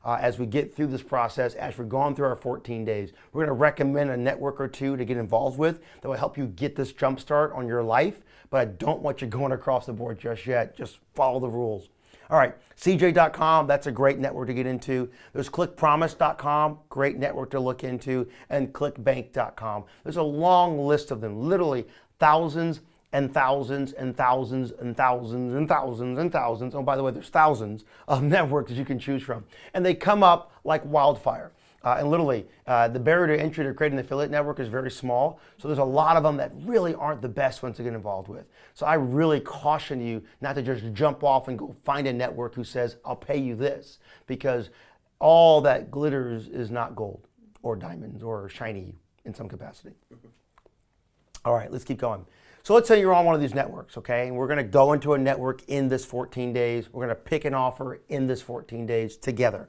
as we get through this process, as we're going through our 14 days. We're going to recommend a network or two to get involved with that will help you get this jump start on your life, but I don't want you going across the board just yet. Just follow the rules. All right, CJ.com, that's a great network to get into. There's ClickPromise.com, great network to look into, and ClickBank.com. There's a long list of them, literally thousands and thousands and thousands and thousands and thousands and thousands. Oh, by the way, there's thousands of networks that you can choose from. And they come up like wildfire. And literally, the barrier to entry to creating an affiliate network is very small. So there's a lot of them that really aren't the best ones to get involved with. So I really caution you not to just jump off and go find a network who says, I'll pay you this. Because all that glitters is not gold or diamonds or shiny in some capacity. All right, let's keep going. So let's say you're on one of these networks, okay? And we're gonna go into a network in this 14 days. We're gonna pick an offer in this 14 days together.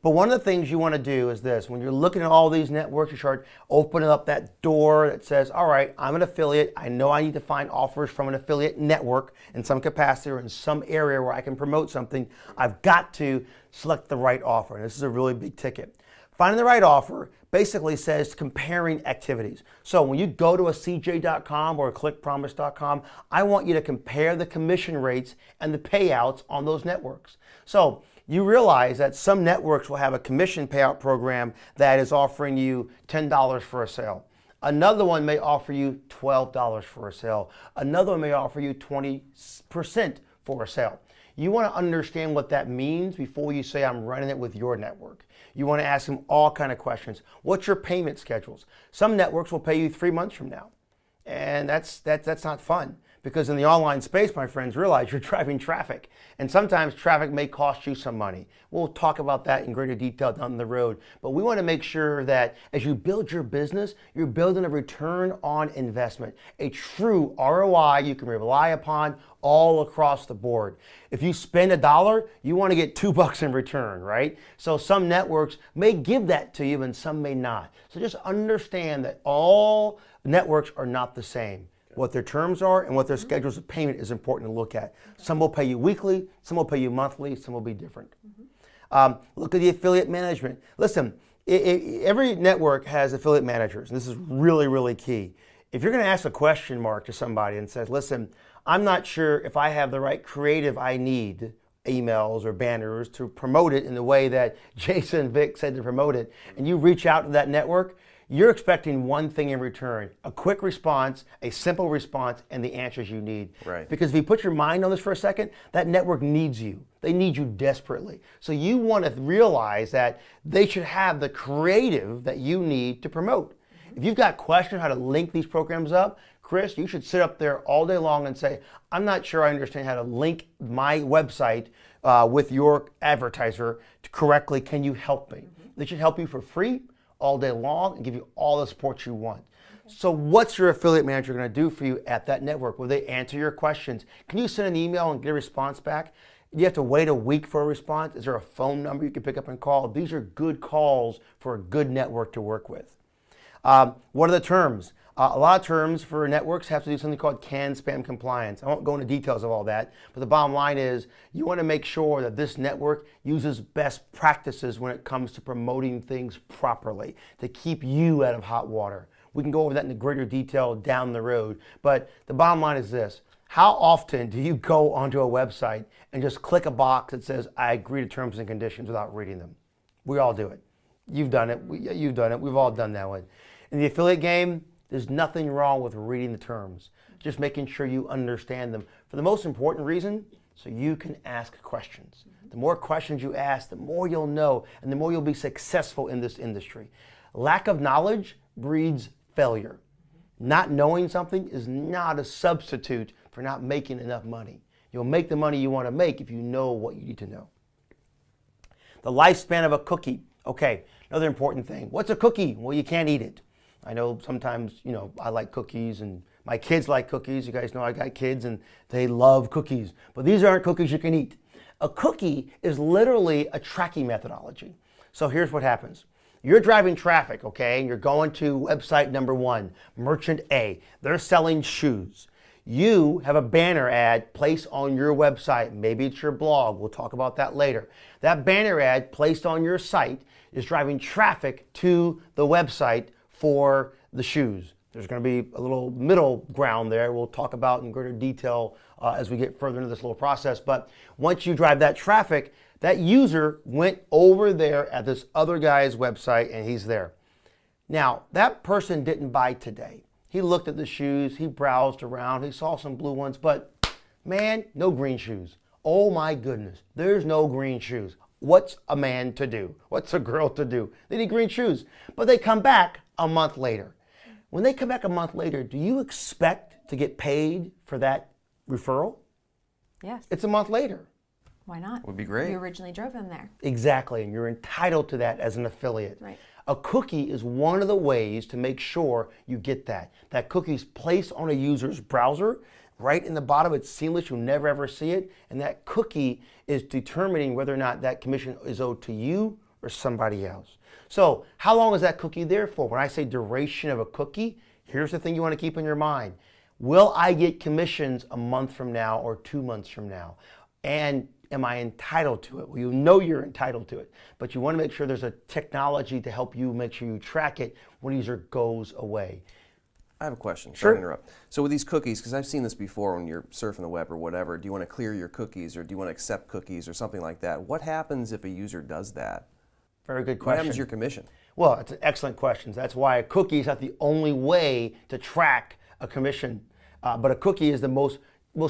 But one of the things you want to do is this. When you're looking at all these networks, you start opening up that door that says, all right, I'm an affiliate. I know I need to find offers from an affiliate network in some capacity or in some area where I can promote something. I've got to select the right offer. And this is a really big ticket. Finding the right offer basically says comparing activities. So when you go to a CJ.com or a ClickPromise.com, I want you to compare the commission rates and the payouts on those networks. So you realize that some networks will have a commission payout program that is offering you $10 for a sale. Another one may offer you $12 for a sale. Another one may offer you 20% for a sale. You want to understand what that means before you say I'm running it with your network. You want to ask them all kind of questions. What's your payment schedules? Some networks will pay you 3 months from now. And that's not fun. Because in the online space, my friends, realize you're driving traffic. And sometimes traffic may cost you some money. We'll talk about that in greater detail down the road. But we want to make sure that as you build your business, you're building a return on investment, a true ROI you can rely upon all across the board. If you spend $1, you want to get $2 in return, right? So some networks may give that to you and some may not. So just understand that all networks are not the same. What their terms are and what their schedules of payment is important to look at. Some will pay you weekly, some will pay you monthly, some will be different. Look at the affiliate management. Listen, every network has affiliate managers, and this is really, really key. If you're gonna ask a question mark to somebody and says, listen, I'm not sure if I have the right creative I need, emails or banners to promote it in the way that Jason and Vic said to promote it, and you reach out to that network, you're expecting one thing in return, a quick response, a simple response, and the answers you need. Right. Because if you put your mind on this for a second, that network needs you. They need you desperately. So you want to realize that they should have the creative that you need to promote. If you've got questions how to link these programs up, Chris, you should sit up there all day long and say, I'm not sure I understand how to link my website with your advertiser correctly. Can you help me? They should help you for free all day long and give you all the support you want. So what's your affiliate manager going to do for you at that network? Will they answer your questions? Can you send an email and get a response back? Do you have to wait a week for a response? Is there a phone number you can pick up and call? These are good calls for a good network to work with. What are the terms? A lot of terms for networks have to do something called CAN spam compliance. I won't go into details of all that, but the bottom line is you want to make sure that this network uses best practices when it comes to promoting things properly to keep you out of hot water. We can go over that in greater detail down the road, but the bottom line is this. How often do you go onto a website and just click a box that says, I agree to terms and conditions without reading them? We all do it. You've done it. You've done it. We've all done that one. In the affiliate game, there's nothing wrong with reading the terms, just making sure you understand them. For the most important reason, so you can ask questions. The more questions you ask, the more you'll know, and the more you'll be successful in this industry. Lack of knowledge breeds failure. Not knowing something is not a substitute for not making enough money. You'll make the money you want to make if you know what you need to know. The lifespan of a cookie. Okay, another important thing. What's a cookie? Well, you can't eat it. I know sometimes, I like cookies and my kids like cookies. You guys know I got kids and they love cookies, but these aren't cookies you can eat. A cookie is literally a tracking methodology. So here's what happens. You're driving traffic, okay, and you're going to website number 1, Merchant A. They're selling shoes. You have a banner ad placed on your website. Maybe it's your blog. We'll talk about that later. That banner ad placed on your site is driving traffic to the website for the shoes. There's going to be a little middle ground there we'll talk about in greater detail as we get further into this little process. But once you drive that traffic, that user went over there at this other guy's website and he's there. Now, that person didn't buy today. He looked at the shoes, he browsed around, he saw some blue ones, but man, no green shoes. Oh my goodness, there's no green shoes. What's a man to do? What's a girl to do? They need green shoes. But they come back a month later. When they come back a month later, do you expect to get paid for that referral? Yes. It's a month later. Why not? Would be great. You originally drove them there. Exactly, and you're entitled to that as an affiliate. Right. A cookie is one of the ways to make sure you get that. That cookie's placed on a user's browser. Right in the bottom, it's seamless, you'll never ever see it. And that cookie is determining whether or not that commission is owed to you or somebody else. So how long is that cookie there for? When I say duration of a cookie, here's the thing you want to keep in your mind. Will I get commissions a month from now or 2 months from now? And am I entitled to it? Well, you know you're entitled to it, but you want to make sure there's a technology to help you make sure you track it when a user goes away. I have a question. Sure. Sorry to interrupt. So with these cookies, because I've seen this before when you're surfing the web or whatever, do you want to clear your cookies or do you want to accept cookies or something like that? What happens if a user does that? Very good question. What happens to your commission? Well, it's an excellent question. That's why a cookie is not the only way to track a commission, but a cookie is the most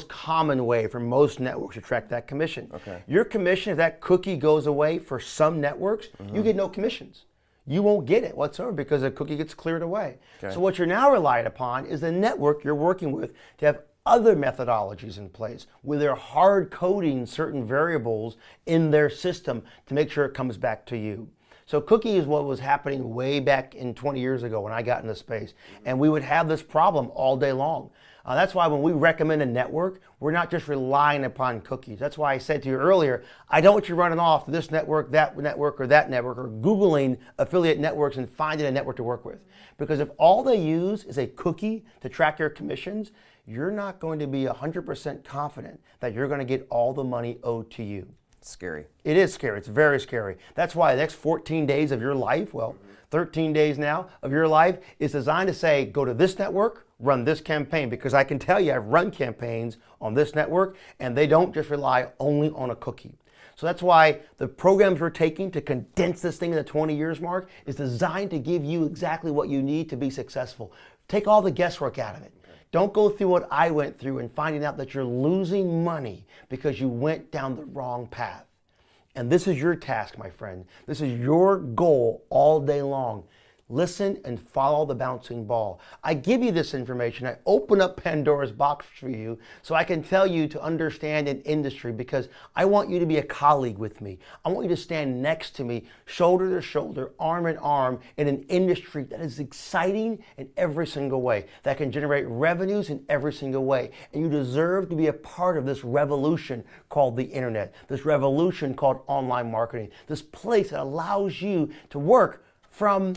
common way for most networks to track that commission. Okay. Your commission, if that cookie goes away for some networks, you get no commissions. You won't get it whatsoever because the cookie gets cleared away. Okay. So what you're now relying upon is the network you're working with to have other methodologies in place where they're hard coding certain variables in their system to make sure it comes back to you. So cookie is what was happening way back in 20 years ago when I got into space, and we would have this problem all day long. That's why when we recommend a network, we're not just relying upon cookies. That's why I said to you earlier, I don't want you running off to this network, that network, or that network, or Googling affiliate networks and finding a network to work with. Because if all they use is a cookie to track your commissions, you're not going to be 100% confident that you're going to get all the money owed to you. It's scary. It is scary. It's very scary. That's why the next 14 days of your life, well, 13 days now of your life is designed to say, go to this network, run this campaign, because I can tell you I've run campaigns on this network and they don't just rely only on a cookie. So that's why the programs we're taking to condense this thing in the 20 years mark is designed to give you exactly what you need to be successful. Take all the guesswork out of it. Don't go through what I went through and finding out that you're losing money because you went down the wrong path. And this is your task, my friend. This is your goal all day long. Listen and follow the bouncing ball. I give you this information. I open up Pandora's box for you so I can tell you to understand an industry because I want you to be a colleague with me. I want you to stand next to me, shoulder to shoulder, arm in arm in an industry that is exciting in every single way, that can generate revenues in every single way. And you deserve to be a part of this revolution called the internet, this revolution called online marketing, this place that allows you to work from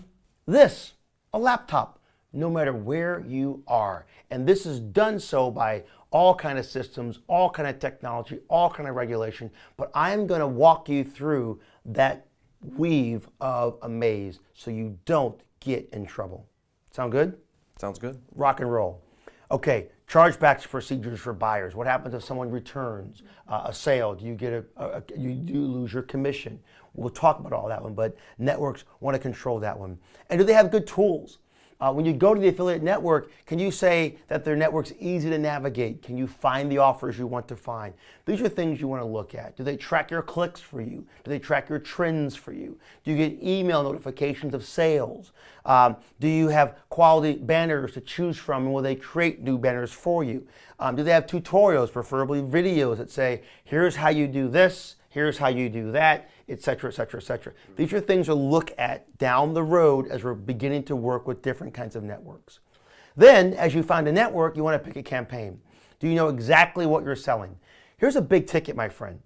a laptop, no matter where you are. And this is done so by all kind of systems, all kind of technology, all kind of regulation. But I'm going to walk you through that weave of a maze so you don't get in trouble. Sound good? Sounds good. Rock and roll. Okay, chargebacks procedures for buyers. What happens if someone returns a sale? Do you get you do lose your commission? We'll talk about all that one, but networks want to control that one. And do they have good tools? When you go to the affiliate network, can you say that their network's easy to navigate? Can you find the offers you want to find? These are things you want to look at. Do they track your clicks for you? Do they track your trends for you? Do you get email notifications of sales? Do you have quality banners to choose from, and will they create new banners for you? Do they have tutorials, preferably videos that say, here's how you do this, here's how you do that, et cetera, et cetera, et cetera. These are things to look at down the road as we're beginning to work with different kinds of networks. Then, as you find a network, you want to pick a campaign. Do you know exactly what you're selling? Here's a big ticket, my friend.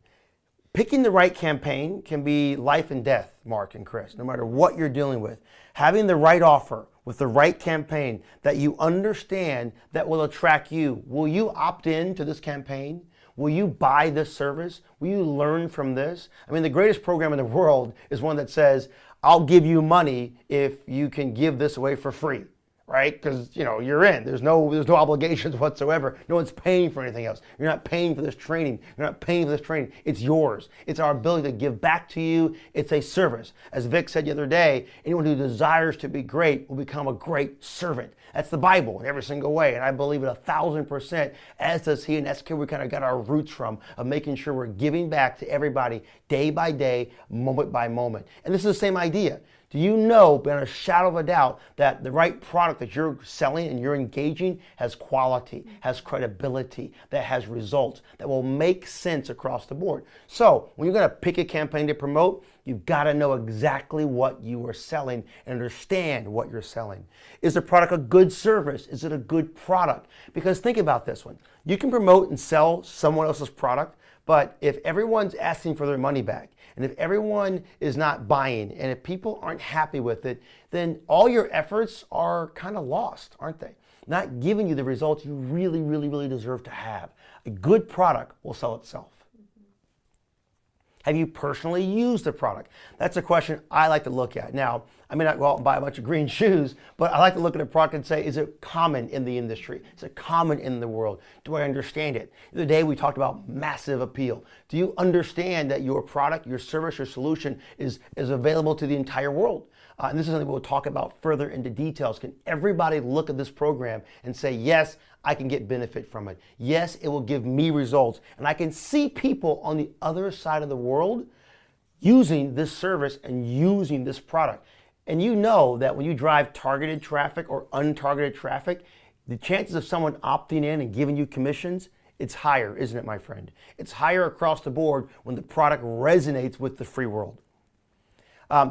Picking the right campaign can be life and death, Mark and Chris, no matter what you're dealing with. Having the right offer with the right campaign that you understand that will attract you, will you opt in to this campaign? Will you buy this service? Will you learn from this? I mean, the greatest program in the world is one that says, I'll give you money if you can give this away for free, right? Because, you're in. There's no obligations whatsoever. No one's paying for anything else. You're not paying for this training. You're not paying for this training. It's yours. It's our ability to give back to you. It's a service. As Vic said the other day, anyone who desires to be great will become a great servant. That's the Bible in every single way, and I believe it 1,000%, as does he, and that's where we kind of got our roots from, of making sure we're giving back to everybody day by day, moment by moment. And this is the same idea. Do you know, beyond a shadow of a doubt, that the right product that you're selling and you're engaging has quality, has credibility, that has results, that will make sense across the board? So when you're going to pick a campaign to promote, you've got to know exactly what you are selling and understand what you're selling. Is the product a good service? Is it a good product? Because think about this one. You can promote and sell someone else's product, but if everyone's asking for their money back, and if everyone is not buying, and if people aren't happy with it, then all your efforts are kind of lost, aren't they? Not giving you the results you really, really, really deserve to have. A good product will sell itself. Have you personally used the product? That's a question I like to look at. Now, I may not go out and buy a bunch of green shoes, but I like to look at a product and say, is it common in the industry? Is it common in the world? Do I understand it? The other day we talked about massive appeal. Do you understand that your product, your service, your solution is available to the entire world? And this is something we'll talk about further into details. Can everybody look at this program and say, yes, I can get benefit from it. Yes, it will give me results. And I can see people on the other side of the world using this service and using this product. And you know that when you drive targeted traffic or untargeted traffic, the chances of someone opting in and giving you commissions, it's higher, isn't it, my friend? It's higher across the board when the product resonates with the free world.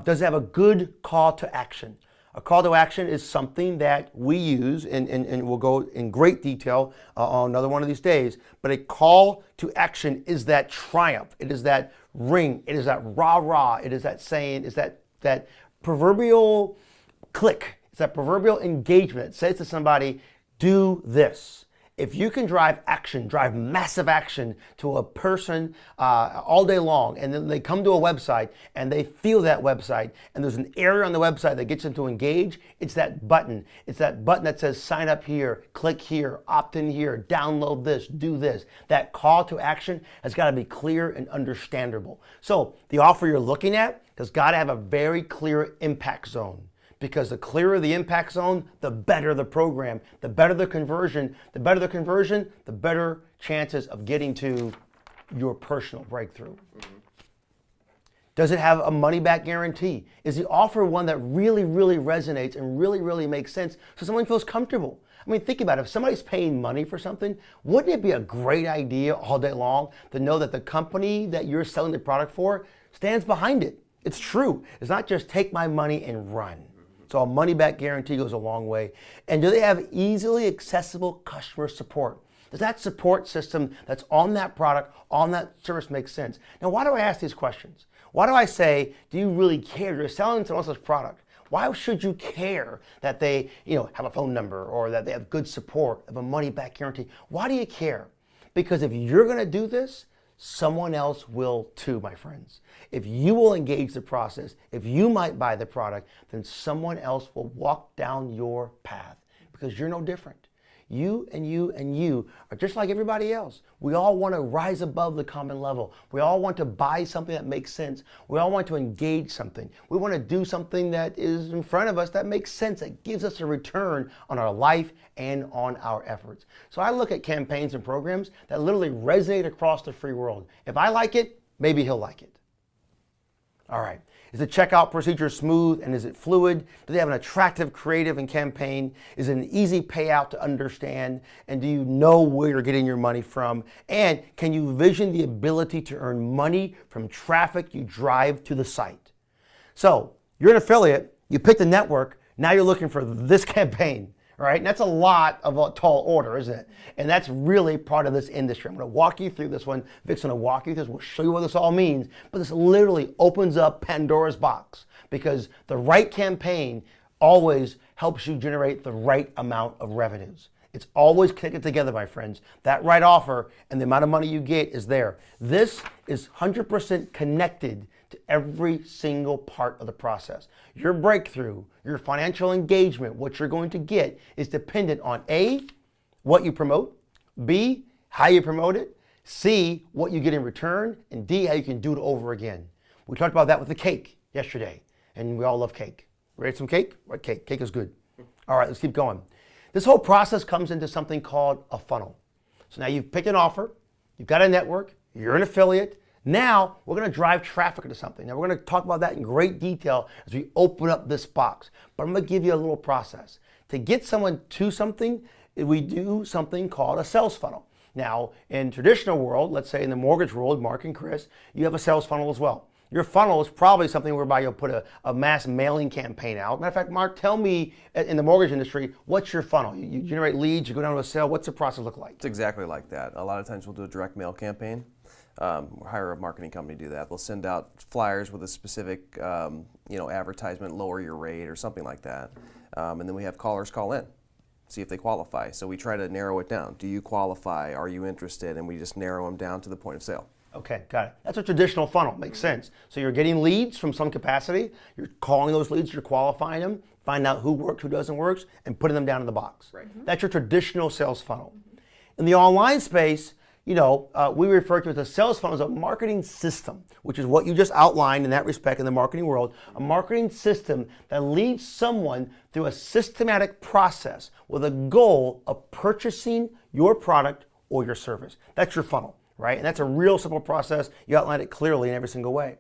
Does it have a good call to action? A call to action is something that we use, and we'll go in great detail on another one of these days, but a call to action is that triumph. It is that ring. It is that rah-rah. It is that saying, it's that proverbial click. It's that proverbial engagement. It says to somebody, do this. If you can drive action, drive massive action to a person all day long, and then they come to a website and they feel that website, and there's an area on the website that gets them to engage, it's that button. It's that button that says sign up here, click here, opt in here, download this, do this. That call to action has got to be clear and understandable. So the offer you're looking at has got to have a very clear impact zone. Because the clearer the impact zone, the better the program, the better the conversion, the better chances of getting to your personal breakthrough. Mm-hmm. Does it have a money-back guarantee? Is the offer one that really, really resonates and really, really makes sense so someone feels comfortable? I mean, think about it. If somebody's paying money for something, wouldn't it be a great idea all day long to know that the company that you're selling the product for stands behind it? It's true. It's not just take my money and run. So a money-back guarantee goes a long way. And do they have easily accessible customer support? Does that support system that's on that product, on that service make sense? Now, why do I ask these questions? Why do I say, do you really care? You're selling someone else's product. Why should you care that they have a phone number or that they have good support, have a money-back guarantee? Why do you care? Because if you're going to do this, someone else will too, my friends. If you will engage the process, if you might buy the product, then someone else will walk down your path because you're no different. You and you and you are just like everybody else. We all want to rise above the common level. We all want to buy something that makes sense. We all want to engage something. We want to do something that is in front of us that makes sense, that gives us a return on our life and on our efforts. So I look at campaigns and programs that literally resonate across the free world. If I like it, maybe he'll like it. All right. Is the checkout procedure smooth and is it fluid? Do they have an attractive creative and campaign? Is it an easy payout to understand? And do you know where you're getting your money from? And can you vision the ability to earn money from traffic you drive to the site? So you're an affiliate, you picked a network, now you're looking for this campaign. Right? And that's a lot of a tall order, isn't it? And that's really part of this industry. I'm going to walk you through this one. Vic's going to walk you through this. We'll show you what this all means. But this literally opens up Pandora's box because the right campaign always helps you generate the right amount of revenues. It's always connected together, my friends. That right offer and the amount of money you get is there. This is 100% connected to every single part of the process. Your breakthrough, your financial engagement, what you're going to get is dependent on A, what you promote, B, how you promote it, C, what you get in return, and D, how you can do it over again. We talked about that with the cake yesterday, and we all love cake. Ready for some cake? What cake? Cake is good. All right, let's keep going. This whole process comes into something called a funnel. So now you've picked an offer, you've got a network, you're an affiliate. Now we're going to drive traffic into something. Now we're going to talk about that in great detail as we open up this box. But I'm going to give you a little process. To get someone to something, we do something called a sales funnel. Now, in traditional world, let's say in the mortgage world, Mark and Chris, you have a sales funnel as well. Your funnel is probably something whereby you'll put a mass mailing campaign out. Matter of fact, Mark, tell me in the mortgage industry, what's your funnel? You generate leads, you go down to a sale. What's the process look like? It's exactly like that. A lot of times we'll do a direct mail campaign. We'll hire a marketing company to do that. They'll send out flyers with a specific advertisement, lower your rate or something like that. And then we have callers call in, see if they qualify. So we try to narrow it down. Do you qualify? Are you interested? And we just narrow them down to the point of sale. Okay, got it. That's a traditional funnel. Makes sense. So you're getting leads from some capacity. You're calling those leads. You're qualifying them. Find out who works, who doesn't work, and putting them down in the box. Right. That's your traditional sales funnel. In the online space, we refer to it as a sales funnel as a marketing system, which is what you just outlined in that respect in the marketing world. A marketing system that leads someone through a systematic process with a goal of purchasing your product or your service. That's your funnel. Right? And that's a real simple process. You outline it clearly in every single way.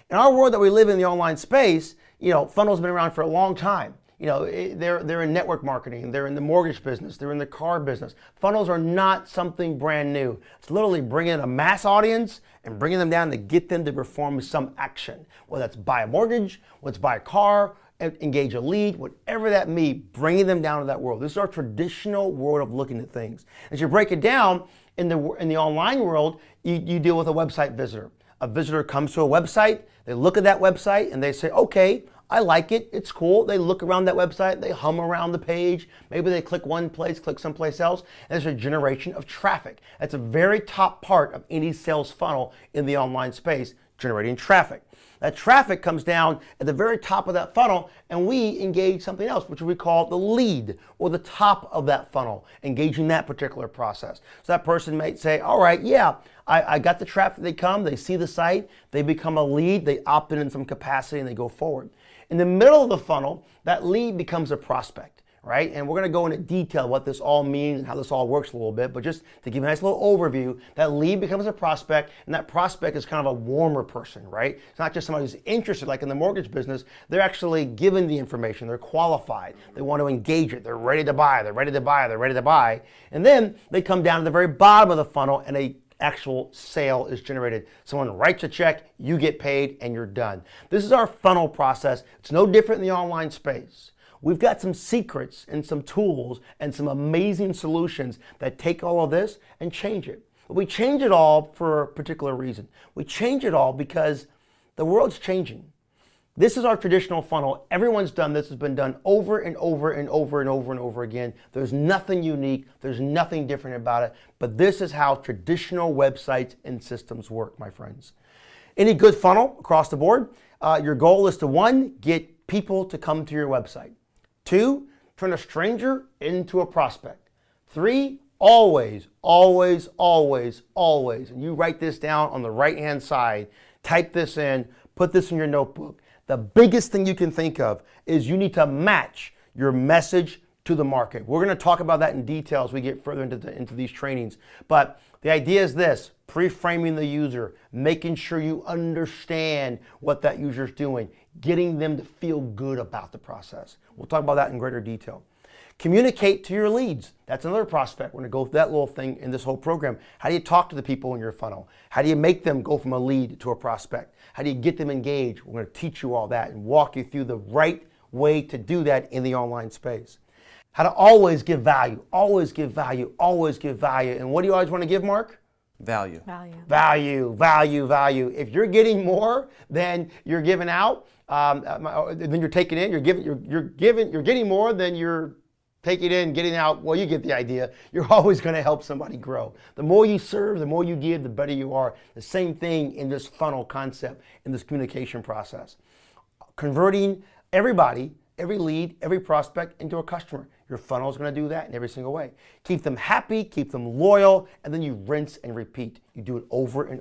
In our world that we live in the online space, funnels have been around for a long time. They're in network marketing, they're in the mortgage business, they're in the car business. Funnels are not something brand new. It's literally bringing a mass audience and bringing them down to get them to perform some action, whether that's buy a mortgage, whether it's buy a car, engage a lead, whatever that may be, bringing them down to that world. This is our traditional world of looking at things. As you break it down, in the online world, you deal with a website visitor. A visitor comes to a website, they look at that website and they say, okay, I like it, it's cool. They look around that website, they hum around the page, maybe they click one place, click someplace else, and there's a generation of traffic. That's a very top part of any sales funnel in the online space, generating traffic. That traffic comes down at the very top of that funnel, and we engage something else, which we call the lead, or the top of that funnel, engaging that particular process. So that person might say, all right, yeah, I got the traffic, they come, they see the site, they become a lead, they opt in some capacity, and they go forward. In the middle of the funnel, that lead becomes a prospect. Right? And we're going to go into detail what this all means and how this all works a little bit, but just to give you a nice little overview, that lead becomes a prospect, and that prospect is kind of a warmer person, right? It's not just somebody who's interested, like in the mortgage business. They're actually given the information, they're qualified, they want to engage it, they're ready to buy, they're ready to buy, they're ready to buy. And then they come down to the very bottom of the funnel and a actual sale is generated. Someone writes a check, you get paid, and you're done. This is our funnel process. It's no different in the online space. We've got some secrets and some tools and some amazing solutions that take all of this and change it. But we change it all for a particular reason. We change it all because the world's changing. This is our traditional funnel. Everyone's done this. It's been done over and over and over and over and over again. There's nothing unique. There's nothing different about it. But this is how traditional websites and systems work, my friends. Any good funnel across the board, your goal is to, 1, get people to come to your website. 2, turn a stranger into a prospect. 3, always, always, always, always, and you write this down on the right-hand side, type this in, put this in your notebook. The biggest thing you can think of is you need to match your message to the market. We're going to talk about that in detail as we get further into these trainings. But the idea is this: pre-framing the user, making sure you understand what that user is doing, getting them to feel good about the process. We'll talk about that in greater detail. Communicate to your leads. That's another prospect. We're going to go through that little thing in this whole program. How do you talk to the people in your funnel? How do you make them go from a lead to a prospect? How do you get them engaged? We're going to teach you all that and walk you through the right way to do that in the online space. How to always give value, always give value, always give value. And what do you always want to give, Mark? Value. Value. Value, value, value. If you're getting more than you're giving out, then you're taking in. You're getting more than you're taking in, getting out. Well, you get the idea. You're always going to help somebody grow. The more you serve, the more you give, the better you are. The same thing in this funnel concept, in this communication process. Converting everybody, every lead, every prospect into a customer. Your funnel is going to do that in every single way. Keep them happy, keep them loyal, and then you rinse and repeat. You do it over and